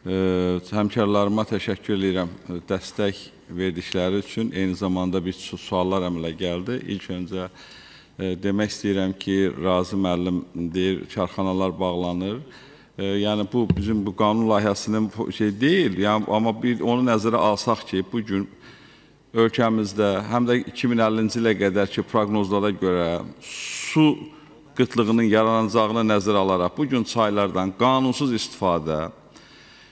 Həmkarlarıma təşəkkür edirəm dəstək verdikləri üçün. Eyni zamanda bir suallar əmələ gəldi. İlk öncə demək istəyirəm ki, Razi müəllim deyir, karxanalar bağlanır. Yəni, bu bizim bu qanun layihəsinin şey deyil. Yəni, amma onu nəzərə alsaq ki, bugün ölkəmizdə həm də 2050-ci ilə qədər ki, proqnozlara görə su qıtlığının yaranacağını nəzərə alaraq bugün çaylardan qanunsuz istifadə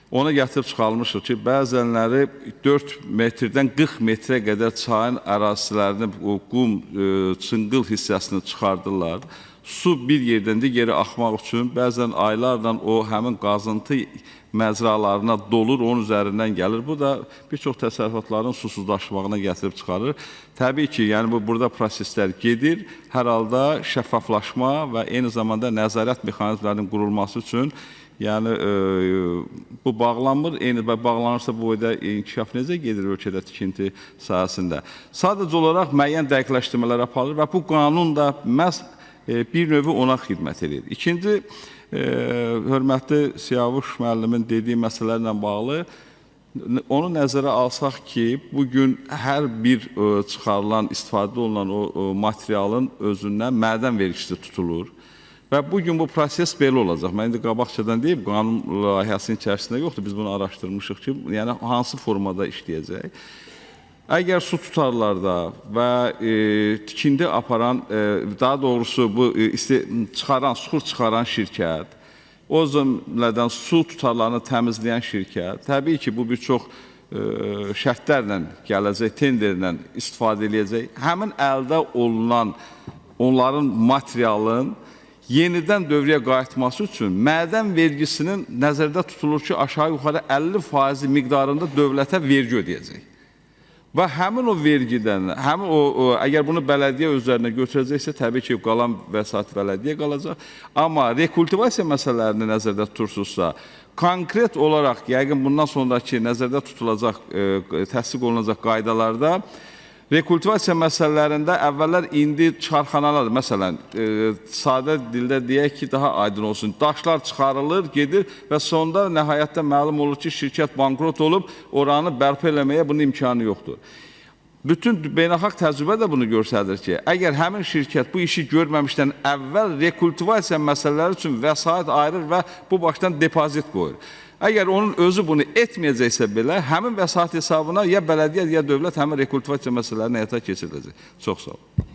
ona gətirib çıxarılmışdır ki, bəzənləri 4 metrdən 40 metrə qədər çayın ərazilərini, qum, çınqıl hissəsini çıxardırlar. Su bir yerdən digəri axmaq üçün bəzən aylardan o həmin qazıntı məcralarına dolur, onun üzərindən gəlir. Bu da bir çox təsərrüfatların susuzlaşmağına gətirib çıxarır. Təbii ki, yəni burada proseslər gedir. Hər halda şəffaflaşma və eyni zamanda nəzarət mexanizmlərinin qurulması üçün yəni bu bağlanmır, bağlanırsa bu boyda inkişaf necə gedir ölkədə tikinti sahəsində? Sadəcə olaraq müəyyən dəqiqləşdirmələr aparılır və bu qanun da məhz bir növü ona xidmət edir. İkinci, hörmətli Siyavuş müəllimin dediyi məsələlərlə bağlı, onu nəzərə alsaq ki, bugün hər bir çıxarılan, istifadə olunan o materialın özündən mədən vergisi tutulur. Və bugün bu proses belə olacaq. Mən indi qabaqcadan deyib, qanun layihəsinin içərisində yoxdur. Biz bunu araşdırmışıq ki, yəni hansı formada işləyəcək. Əgər su tutarlarda və tikindi aparan, daha doğrusu bu suxur çıxaran şirkət, o cümlədən su tutarlarını təmizləyən şirkət, təbii ki, bu bir çox şərtlərlə gələcək, tenderlə istifadə edəcək. Həmin əldə olunan onların materialın yenidən dövrəyə qayıtması üçün mədən vergisinin nəzərdə tutulur ki, aşağı-yuxarı 50% miqdarında dövlətə vergi ödəyəcək. Və həmin o vergidən, əgər bunu bələdiyyə üzərinə götürəcəksə, təbii ki, qalan vəsait bələdiyyə qalacaq. Amma rekultivasiya məsələlərini nəzərdə tutursunuzsa, konkret olaraq, yəqin bundan sonraki nəzərdə tutulacaq, təsdiq olunacaq qaydalarda, rekultivasiya məsələlərində əvvəllər indi çıxarxanalar, məsələn, sadə dildə deyək ki, daha aydın olsun, daşlar çıxarılır, gedir və sonda nəhayətdə məlum olur ki, şirkət bankrot olub, oranı bərpa eləməyə bunun imkanı yoxdur. Bütün beynəlxalq təcrübə də bunu göstərir ki, əgər həmin şirkət bu işi görməmişdən əvvəl rekultivasiya məsələləri üçün vəsait ayırır və bu başdan depozit qoyur. Əgər onun özü bunu etməyəcəksə belə, həmin vəsait hesabına ya bələdiyyə, ya dövlət həmin rekultivasiya məsələlərini həyata keçiriləcək. Çox sağ olun.